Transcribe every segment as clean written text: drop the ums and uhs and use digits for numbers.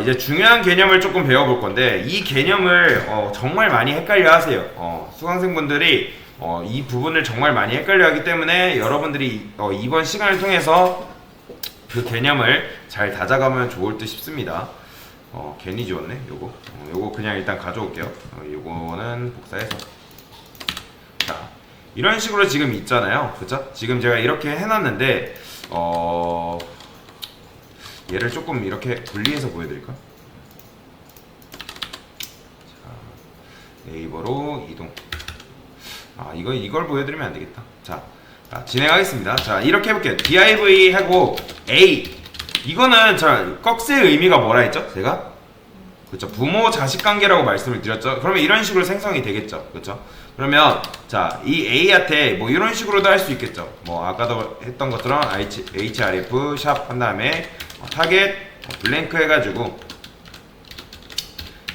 이제 중요한 개념을 조금 배워볼 건데 이 개념을 정말 많이 헷갈려 하세요. 수강생분들이 이 부분을 정말 많이 헷갈려 하기 때문에 여러분들이 이번 시간을 통해서 그 개념을 잘 다져가면 좋을 듯 싶습니다. 괜히 지웠네. 요거 그냥 일단 가져올게요. 요거는 복사해서. 자, 이런 식으로 지금 있잖아요. 그쵸? 지금 제가 이렇게 해놨는데 얘를 조금 이렇게 분리해서 보여드릴까? 자, 네이버로 이동. 이걸 보여드리면 안 되겠다. 자, 진행하겠습니다. 자, 이렇게 해볼게요. div 하고 a. 이거는 꺽쇠의 의미가 뭐라 했죠? 제가? 그쵸. 부모 자식 관계라고 말씀을 드렸죠. 그러면 이런 식으로 생성이 되겠죠. 그쵸? 그러면 자, 이 a한테 뭐 이런 식으로도 할 수 있겠죠. 뭐 아까도 했던 것처럼 href 샵 한 다음에 타겟 블랭크 해가지고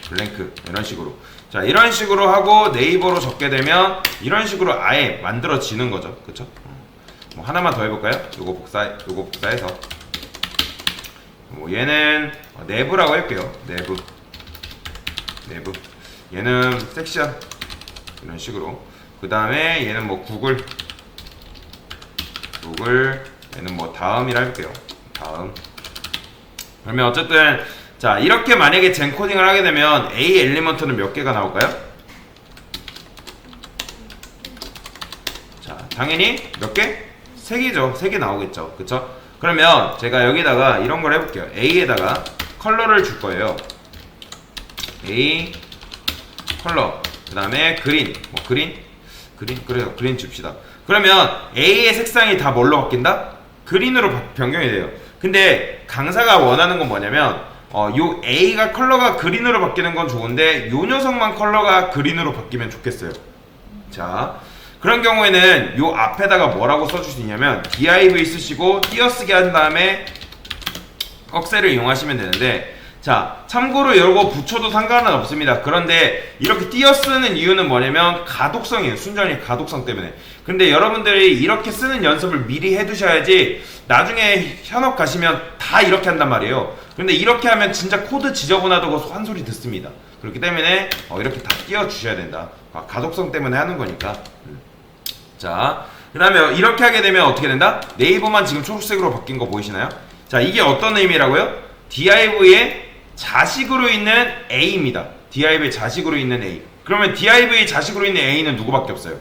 블랭크 이런 식으로. 자, 이런 식으로 하고 네이버로 적게 되면 이런 식으로 아예 만들어지는 거죠. 그쵸? 뭐 하나만 더 해볼까요? 요거 복사해서 뭐 얘는 내부라고 할게요. 내부 얘는 섹션 이런 식으로. 그 다음에 얘는 뭐 구글 얘는 뭐 다음이라 할게요. 다음. 그러면 어쨌든 자, 이렇게 만약에 젠 코딩을 하게 되면 A 엘리먼트는 몇 개가 나올까요? 자, 당연히 몇 개? 3개죠. 3개 나오겠죠. 그쵸? 그러면 제가 여기다가 이런 걸 해볼게요. A에다가 컬러를 줄 거예요. A 컬러. 그 다음에 그린. 뭐 그래요. 그린 줍시다. 그러면 A의 색상이 다 뭘로 바뀐다? 그린으로 변경이 돼요. 근데 강사가 원하는 건 뭐냐면 요 A가 컬러가 그린으로 바뀌는 건 좋은데 요 녀석만 컬러가 그린으로 바뀌면 좋겠어요. 자, 그런 경우에는 요 앞에다가 뭐라고 써줄 수 있냐면 div 쓰시고 띄어쓰기 한 다음에 꺽쇠를 이용하시면 되는데, 자, 참고로 이거 붙여도 상관은 없습니다. 그런데 이렇게 띄어쓰는 이유는 뭐냐면 가독성이에요. 순전히 가독성 때문에. 근데 여러분들이 이렇게 쓰는 연습을 미리 해두셔야지 나중에 현업 가시면 다 이렇게 한단 말이에요. 근데 이렇게 하면 진짜 코드 지저분하다고 한 소리 듣습니다. 그렇기 때문에 이렇게 다 띄워주셔야 된다. 가독성 때문에 하는 거니까. 자, 그 다음에 이렇게 하게 되면 어떻게 된다? 네이버만 지금 초록색으로 바뀐 거 보이시나요? 자, 이게 어떤 의미라고요? div의 자식으로 있는 a입니다. div의 자식으로 있는 a. 그러면 div의 자식으로 있는 a는 누구밖에 없어요?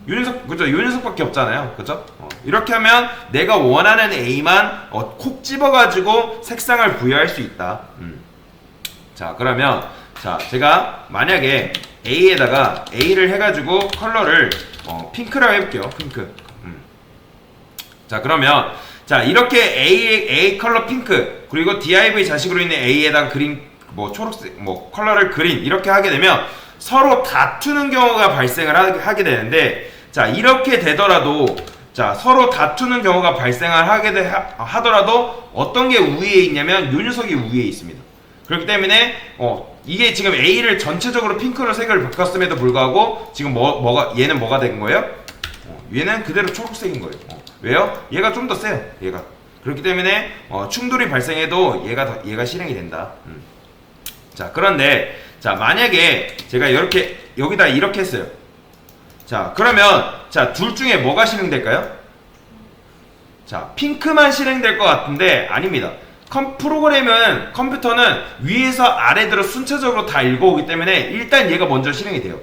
윤석, 그죠? 윤석밖에 없잖아요. 그죠? 이렇게 하면 내가 원하는 a만 콕 집어가지고 색상을 부여할 수 있다. 자, 그러면 자, 제가 만약에 a에다가 a를 해가지고 컬러를 핑크라고 해볼게요. 핑크. 자, 그러면 자, 이렇게 A 컬러 핑크, 그리고 div 자식으로 있는 A에다가 그린, 뭐 초록색, 뭐 컬러를 그린, 이렇게 하게 되면 서로 다투는 경우가 발생을 하게 되는데, 자, 이렇게 되더라도, 자, 서로 다투는 경우가 발생을 하더라도 어떤 게 우위에 있냐면 요 녀석이 우위에 있습니다. 그렇기 때문에 이게 지금 A를 전체적으로 핑크로 색을 바꿨음에도 불구하고 지금 얘는 뭐가 된 거예요? 얘는 그대로 초록색인 거예요. 왜요? 얘가 좀 더 세요. 얘가. 그렇기 때문에 충돌이 발생해도 얘가 실행이 된다. 자, 그런데 자, 만약에 제가 여기다 이렇게 했어요. 자, 그러면 자, 둘 중에 뭐가 실행될까요? 자, 핑크만 실행될 것 같은데 아닙니다. 프로그램은, 컴퓨터는 위에서 아래로 순차적으로 다 읽어오기 때문에 일단 얘가 먼저 실행이 돼요.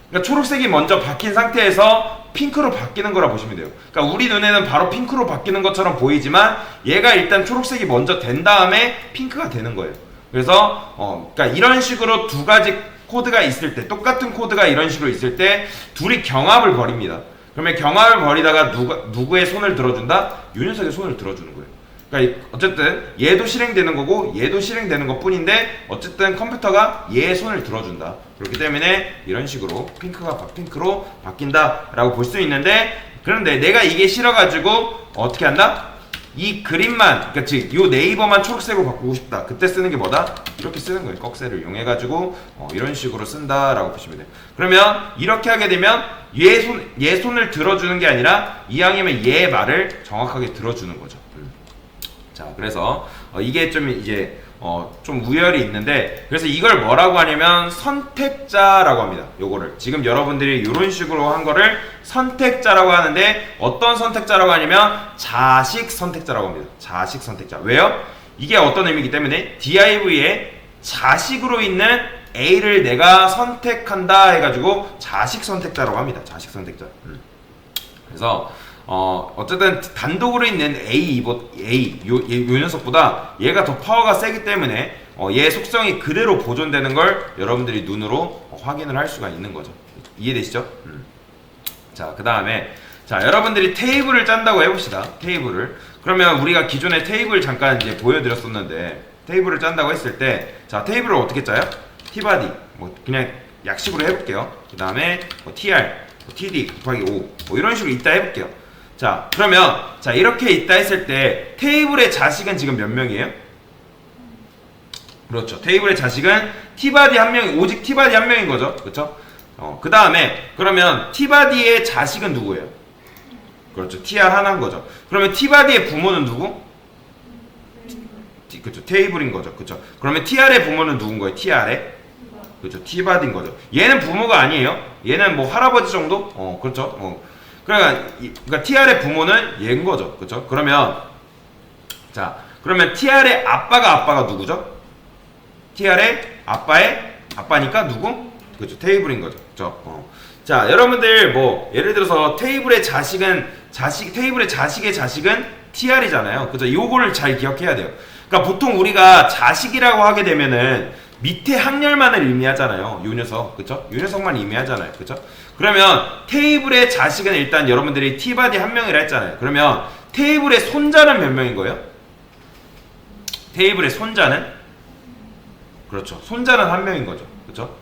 그러니까 초록색이 먼저 바뀐 상태에서 핑크로 바뀌는 거라 보시면 돼요. 그러니까 우리 눈에는 바로 핑크로 바뀌는 것처럼 보이지만 얘가 일단 초록색이 먼저 된 다음에 핑크가 되는 거예요. 그래서 그러니까 이런 식으로 두 가지 코드가 있을 때, 똑같은 코드가 이런 식으로 있을 때 둘이 경합을 벌입니다. 그러면 경합을 벌이다가 누구의 손을 들어준다? 요 녀석의 손을 들어주는 거예요. 그러니까 어쨌든 얘도 실행되는 거고 얘도 실행되는 것 뿐인데 어쨌든 컴퓨터가 얘의 손을 들어준다. 그렇기 때문에 이런 식으로 핑크가 핑크로 바뀐다 라고 볼 수 있는데, 그런데 내가 이게 싫어가지고 어떻게 한다? 이 그림만, 그러니까 즉 요 네이버만 초록색으로 바꾸고 싶다. 그때 쓰는 게 뭐다? 이렇게 쓰는 거예요. 꺽쇠를 이용해가지고 이런 식으로 쓴다 라고 보시면 돼요. 그러면 이렇게 하게 되면 얘 손을 들어주는 게 아니라 이왕이면 얘의 말을 정확하게 들어주는 거죠. 자, 그래서 이게 좀 이제 좀 우열이 있는데, 그래서 이걸 뭐라고 하냐면 선택자라고 합니다. 요거를 지금 여러분들이 이런 식으로 한 거를 선택자라고 하는데, 어떤 선택자라고 하냐면 자식 선택자라고 합니다. 자식 선택자. 왜요? 이게 어떤 의미이기 때문에 div에 자식으로 있는 A를 내가 선택한다 해가지고 자식 선택자라고 합니다. 자식 선택자. 그래서 어쨌든 단독으로 있는 A 요 녀석보다 얘가 더 파워가 세기 때문에 얘 속성이 그대로 보존되는 걸 여러분들이 눈으로 확인을 할 수가 있는 거죠. 이해되시죠? 자, 그 다음에 자, 여러분들이 테이블을 짠다고 해봅시다. 테이블을. 그러면 우리가 기존에 테이블 잠깐 이제 보여드렸었는데, 테이블을 짠다고 했을 때, 자, 테이블을 어떻게 짜요? tbody, 뭐 그냥 약식으로 해볼게요. 그 다음에 뭐 tr, 뭐 td 곱하기 5, 뭐 이런 식으로 있다 해볼게요. 자, 그러면 자, 이렇게 있다 했을 때 테이블의 자식은 지금 몇 명이에요? 그렇죠. 테이블의 자식은 tbody 한 명이, 오직 tbody 한 명인 거죠. 그렇죠? 그 다음에 그러면 tbody의 자식은 누구예요? 그렇죠. tr 하나인 거죠. 그러면 tbody의 부모는 누구? 그렇죠. 테이블인 거죠. 그렇죠. 그러면 tr의 부모는 누군 거예요? tr의? 그렇죠. tbody인 거죠. 얘는 부모가 아니에요. 얘는 뭐 할아버지 정도? 그렇죠. 그러니까 tr의 부모는 얘인 거죠. 그렇죠. 그러면 자, 그러면 tr의 아빠가 누구죠? tr의 아빠의 아빠니까 누구? 그렇죠. 테이블인 거죠. 그렇죠. 자, 여러분들 뭐 예를 들어서 테이블의 자식은 테이블의 자식의 자식은 tr이잖아요. 그죠? 요거를 잘 기억해야 돼요. 그러니까 보통 우리가 자식이라고 하게 되면은 밑에 학렬만을 의미하잖아요. 요 녀석. 그쵸? 요 녀석만 의미하잖아요. 그쵸? 그러면 테이블의 자식은 일단 여러분들이 tbody 한 명이라 했잖아요. 그러면 테이블의 손자는 몇 명인 거예요? 테이블의 손자는? 그렇죠. 손자는 한 명인 거죠. 그쵸?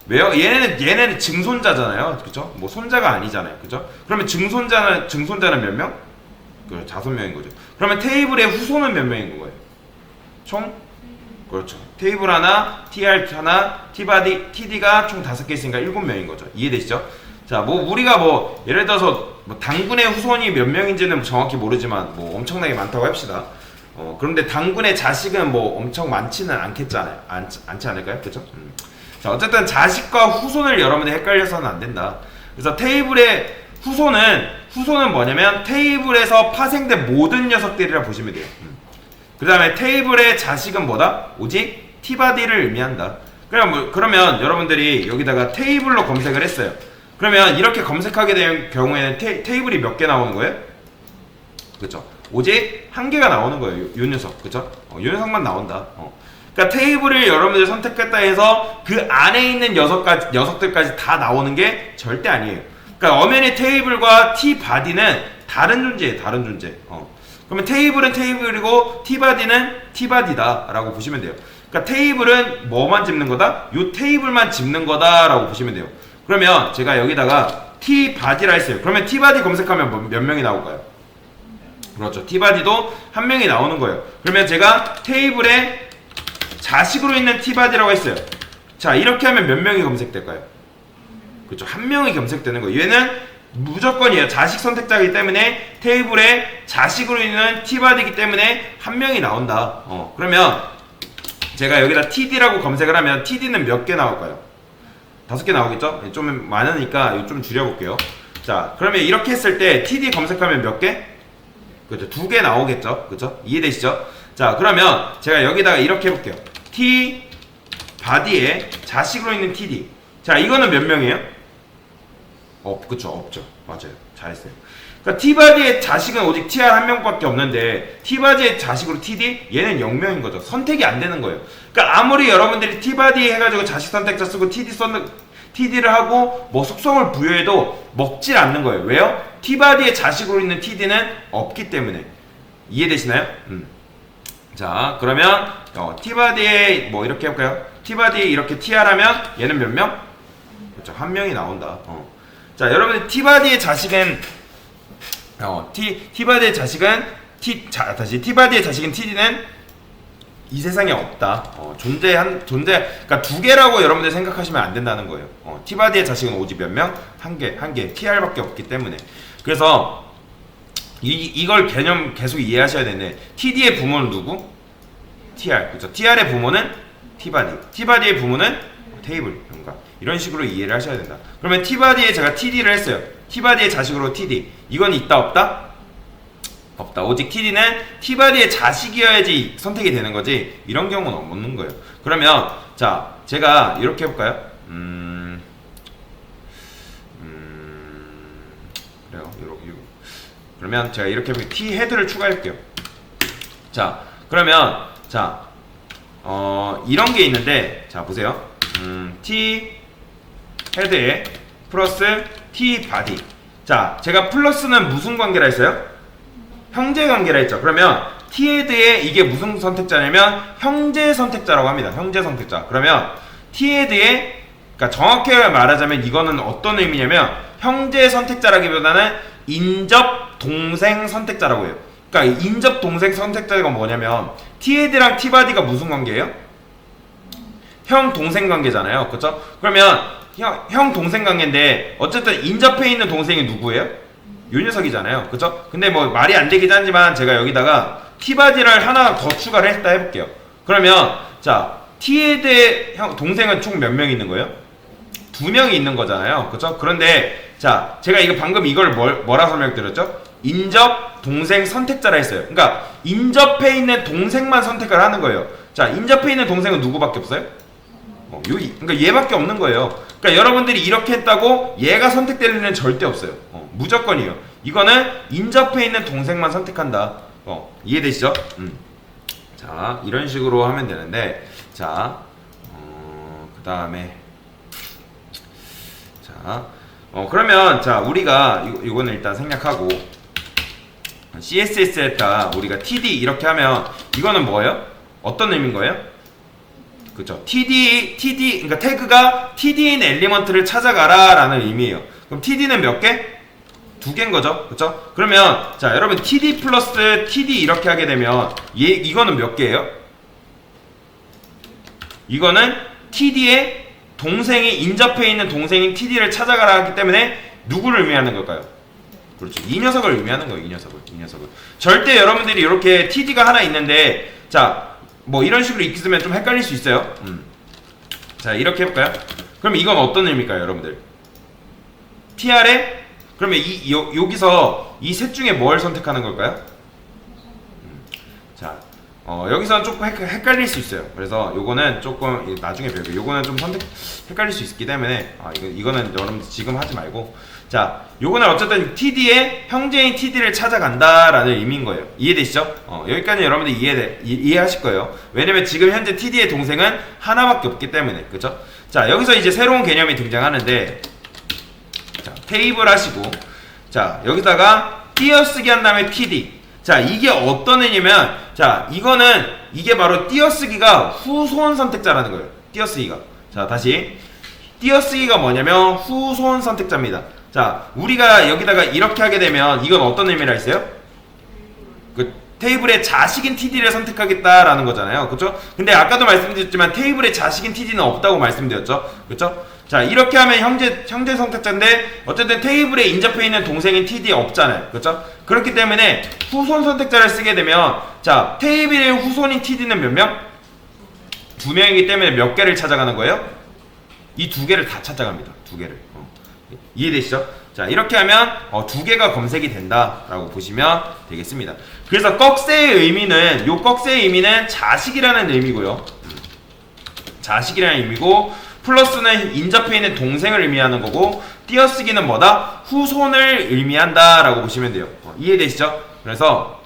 왜요? 얘네는 증손자잖아요. 그쵸? 뭐 손자가 아니잖아요. 그쵸? 그러면 증손자는 몇 명? 그렇죠. 5명인 거죠. 그러면 테이블의 후손은 몇 명인 거예요? 총? 그렇죠. 테이블 하나, tr 하나, tbody, td가 총 5개 있으니까 7명인 거죠. 이해되시죠? 자, 뭐 우리가 뭐 예를 들어서 뭐 당군의 후손이 몇 명인지는 정확히 모르지만 뭐 엄청나게 많다고 합시다. 그런데 당군의 자식은 뭐 엄청 많지는 않겠잖아요. 않지 않을까요? 그렇죠? 자, 어쨌든 자식과 후손을 여러분이 헷갈려서는 안 된다. 그래서 테이블의 후손은 뭐냐면 테이블에서 파생된 모든 녀석들이라 보시면 돼요. 그 다음에 테이블의 자식은 뭐다? 오직 tbody를 의미한다. 그러면 여러분들이 여기다가 테이블로 검색을 했어요. 그러면 이렇게 검색하게 된 경우에는 테이블이 몇 개 나오는 거예요? 그쵸? 오직 한 개가 나오는 거예요. 요 녀석. 그쵸? 요 녀석만 나온다. 그러니까 테이블을 여러분들이 선택했다 해서 그 안에 있는 녀석들까지 다 나오는 게 절대 아니에요. 그러니까 엄연히 테이블과 tbody는 다른 존재예요. 다른 존재. 그러면 테이블은 테이블이고 tbody는 tbody다 라고 보시면 돼요. 그러니까 테이블은 뭐만 짚는 거다? 요 테이블만 짚는 거다 라고 보시면 돼요. 그러면 제가 여기다가 tbody라 했어요. 그러면 tbody 검색하면 몇 명이 나올까요? 그렇죠. tbody도 한 명이 나오는 거예요. 그러면 제가 테이블에 자식으로 있는 tbody라고 했어요. 자, 이렇게 하면 몇 명이 검색될까요? 그렇죠. 한 명이 검색되는 거예요. 얘는 무조건이에요. 자식 선택자이기 때문에 테이블에 자식으로 있는 tbody이기 때문에 한 명이 나온다. 그러면 제가 여기다 td라고 검색을 하면 td는 몇 개 나올까요? 5개 나오겠죠? 좀 많으니까 좀 줄여볼게요. 자, 그러면 이렇게 했을 때 td 검색하면 몇 개? 그렇죠. 2개 나오겠죠? 그렇죠? 이해되시죠? 자, 그러면 제가 여기다가 이렇게 해볼게요. tbody에 자식으로 있는 td. 자, 이거는 몇 명이에요? 그쵸. 없죠. 맞아요. 잘했어요. 그러니까 tbody의 자식은 오직 tr 한 명밖에 없는데 tbody의 자식으로 td? 얘는 0명인 거죠. 선택이 안 되는 거예요. 그러니까 아무리 여러분들이 tbody 해가지고 자식 선택자 쓰고 td를 하고 뭐 속성을 부여해도 먹질 않는 거예요. 왜요? tbody의 자식으로 있는 td는 없기 때문에. 이해되시나요? 자, 그러면 tbody에 뭐 이렇게 해볼까요? tbody에 이렇게 tr 하면 얘는 몇 명? 그렇죠. 한 명이 나온다. 자, 여러분들 tbody의 자식은 tbody의 자식은 tbody의 자식인 td는 이 세상에 없다. 그러니까 2개라고 여러분들 생각하시면 안 된다는 거예요. tbody의 자식은 오직 몇 명? 한 개. tr밖에 없기 때문에. 그래서 이걸 개념 계속 이해하셔야 되는데 td의 부모는 누구? tr, 그죠? tr의 부모는 tbody, tbody의 부모는 테이블, 뭔가 이런 식으로 이해를 하셔야 된다. 그러면 tbody에 제가 td를 했어요. tbody의 자식으로 td, 이건 있다 없다? 없다. 오직 td는 tbody의 자식이어야지 선택이 되는 거지 이런 경우는 없는 거예요. 그러면 자 제가 이렇게 해볼까요? 그래요. 그러면 제가 이렇게 해볼게요. t 헤드를 추가할게요. 자 그러면 자 이런 게 있는데 자 보세요. t 헤드에 플러스 t 바디. 자 제가 플러스는 무슨 관계라 했어요? 형제 관계라 했죠. 그러면 t 헤드에 이게 무슨 선택자냐면 형제 선택자라고 합니다. 형제 선택자. 그러면 t 헤드에 그러니까 정확히 말하자면 이거는 어떤 의미냐면 형제 선택자라기보다는 인접 동생 선택자라고 해요. 그러니까 인접 동생 선택자가 뭐냐면 t 헤드랑 t 바디가 무슨 관계예요? 형 동생 관계잖아요. 그렇죠? 그러면 형 동생 관계인데 어쨌든 인접해 있는 동생이 누구예요? 요 녀석이잖아요. 그쵸? 근데 뭐 말이 안 되긴 하지만 제가 여기다가 t바디를 하나 더 추가를 했다 해볼게요. 그러면 자 t에 대해 동생은 총 몇 명 있는 거예요? 2명이 있는 거잖아요. 그쵸? 그런데 자 제가 이거 방금 이걸 뭐라 설명드렸죠? 인접 동생 선택자라 했어요. 그러니까 인접해 있는 동생만 선택을 하는 거예요. 자 인접해 있는 동생은 누구밖에 없어요? 그러니까 얘밖에 없는 거예요. 그러니까 여러분들이 이렇게 했다고 얘가 선택될 일은 절대 없어요. 무조건이에요. 이거는 인접해 있는 동생만 선택한다. 이해되시죠? 자 이런 식으로 하면 되는데 자 그 다음에 자 그러면 자 우리가 이거는 일단 생략하고 CSS에다 우리가 TD 이렇게 하면 이거는 뭐예요? 어떤 의미인 거예요? 그쵸? TD 그러니까 태그가 TD인 엘리먼트를 찾아가라 라는 의미예요. 그럼 TD는 몇 개? 2개인 거죠. 그쵸? 그러면 자 여러분 TD 플러스 TD 이렇게 하게 되면 이거는 몇 개예요? 이거는 TD의 동생이 인접해 있는 동생인 TD를 찾아가라 하기 때문에 누구를 의미하는 걸까요? 그렇죠. 이 녀석을 의미하는 거예요. 이 녀석을. 절대 여러분들이 이렇게 TD가 하나 있는데 자 뭐 이런 식으로 읽으면 좀 헷갈릴 수 있어요. 자 이렇게 해볼까요? 그럼 이건 어떤 의미일까요 여러분들? TR에 그러면 여기서 이 셋 중에 뭘 선택하는 걸까요? 자 여기서는 조금 헷갈릴 수 있어요. 그래서 요거는 조금 나중에 배울게요. 요거는 좀 헷갈릴 수 있기 때문에 이거는 여러분들 지금 하지 말고 자 요거는 어쨌든 TD의 형제인 TD를 찾아간다라는 의미인 거예요. 이해되시죠? 여기까지 여러분들 이해하실 거예요. 왜냐면 지금 현재 TD의 동생은 하나밖에 없기 때문에 그죠? 자 여기서 이제 새로운 개념이 등장하는데 자 테이블 하시고 자 여기다가 띄어쓰기 한 다음에 TD 자 이게 어떤 의미냐면 자 이거는 이게 바로 띄어쓰기가 후손 선택자라는 거예요. 띄어쓰기가 자 다시 띄어쓰기가 뭐냐면 후손 선택자입니다. 자 우리가 여기다가 이렇게 하게 되면 이건 어떤 의미라 했어요? 그 테이블의 자식인 TD를 선택하겠다라는 거잖아요. 그쵸? 근데 아까도 말씀드렸지만 테이블의 자식인 TD는 없다고 말씀드렸죠. 그쵸? 자 이렇게 하면 형제 선택자인데 어쨌든 테이블에 인접해 있는 동생인 TD 없잖아요. 그렇죠? 그렇기 때문에 후손 선택자를 쓰게 되면 자 테이블의 후손인 TD는 몇 명? 2명이기 때문에 몇 개를 찾아가는 거예요? 이 2개를 다 찾아갑니다. 2개를 이해되시죠? 자 이렇게 하면 2개가 검색이 된다라고 보시면 되겠습니다. 그래서 꺽쇠의 의미는 요 꺽쇠의 의미는 자식이라는 의미고요. 자식이라는 의미고 플러스는 인접해 있는 동생을 의미하는 거고 띄어쓰기는 뭐다? 후손을 의미한다 라고 보시면 돼요. 이해되시죠? 그래서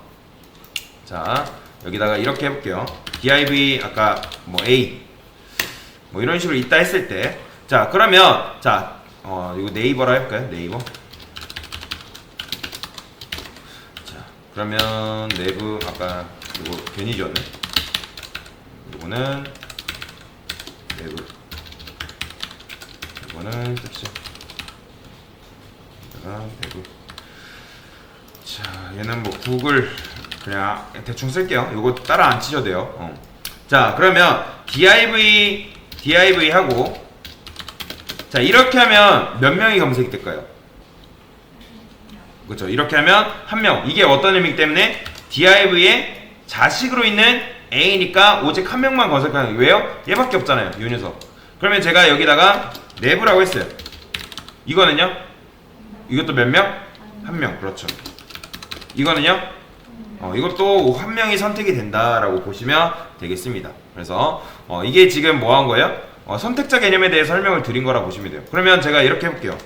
자 여기다가 이렇게 해볼게요. div 아까 뭐 a 뭐 이런 식으로 있다 했을 때 자 그러면 자 이거 네이버라 해볼까요? 네이버 자 그러면 내부 아까 이거 괜히 지웠네. 이거는 내부 이거는 끝이죠. 내부 자 얘는 뭐 구글 그냥 대충 쓸게요. 요거 따라 안 치셔도 돼요. 자 그러면 div 하고 자 이렇게 하면 몇 명이 검색이 될까요? 그렇죠. 이렇게 하면 한 명. 이게 어떤 의미이기 때문에 div의 자식으로 있는 A니까 오직 한 명만 검색하는 거예요. 왜요? 얘밖에 없잖아요. 윤유석. 그러면 제가 여기다가 내부라고 했어요. 이거는요? 이것도 몇 명? 한 명. 그렇죠. 이거는요? 이것도 한 명이 선택이 된다라고 보시면 되겠습니다. 그래서 이게 지금 뭐 한 거예요? 선택자 개념에 대해 설명을 드린 거라 보시면 돼요. 그러면 제가 이렇게 해볼게요.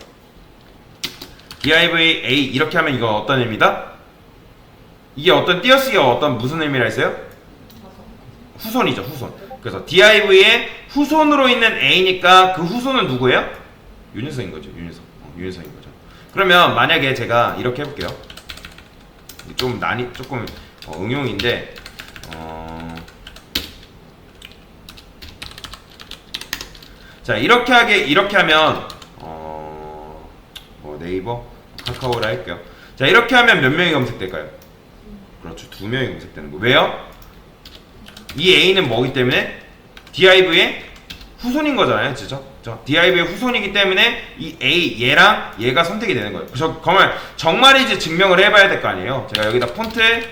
div a 이렇게 하면 이거 어떤 의미다? 이게 어떤 띄어쓰기가 어떤 무슨 의미라 했어요? 후손이죠, 후손. 그래서 div의 후손으로 있는 a니까 그 후손은 누구예요? 윤유석인 거죠, 윤유석. 윤유석인 거죠. 그러면 만약에 제가 이렇게 해볼게요. 좀 조금 응용인데 자 이렇게 하면 네이버 카카오라 할게요. 자 이렇게 하면 몇 명이 검색될까요? 그렇죠, 2명이 검색되는 거. 왜요? 이 A는 뭐기 때문에 div의 후손인 거잖아요, 그죠? div의 후손이기 때문에 이 A 얘랑 얘가 선택이 되는 거예요. 정말이지 증명을 해봐야 될 거 아니에요. 제가 여기다 폰트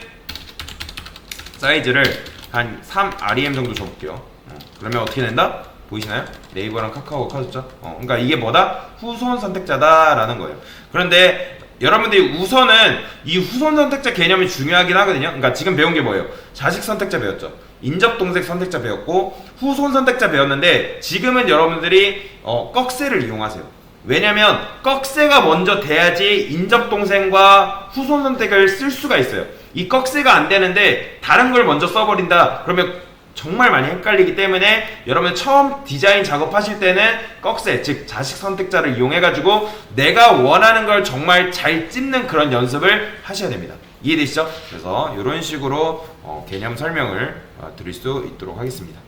사이즈를 한 3rem 정도 줘볼게요. 그러면 어떻게 된다? 보이시나요? 네이버랑 카카오가 커졌죠? 그러니까 이게 뭐다? 후손 선택자다라는 거예요. 그런데 여러분들이 우선은 이 후손 선택자 개념이 중요하긴 하거든요. 그러니까 지금 배운 게 뭐예요? 자식 선택자 배웠죠. 인접 동생 선택자 배웠고 후손 선택자 배웠는데 지금은 여러분들이 꺽쇠를 이용하세요. 왜냐면 꺽쇠가 먼저 돼야지 인접 동생과 후손 선택을 쓸 수가 있어요. 이 꺽쇠가 안 되는데 다른 걸 먼저 써버린다. 그러면 정말 많이 헷갈리기 때문에 여러분 처음 디자인 작업하실 때는 꺽쇠, 즉 자식 선택자를 이용해가지고 내가 원하는 걸 정말 잘 찝는 그런 연습을 하셔야 됩니다. 이해되시죠? 그래서 이런 식으로 개념 설명을 드릴 수 있도록 하겠습니다.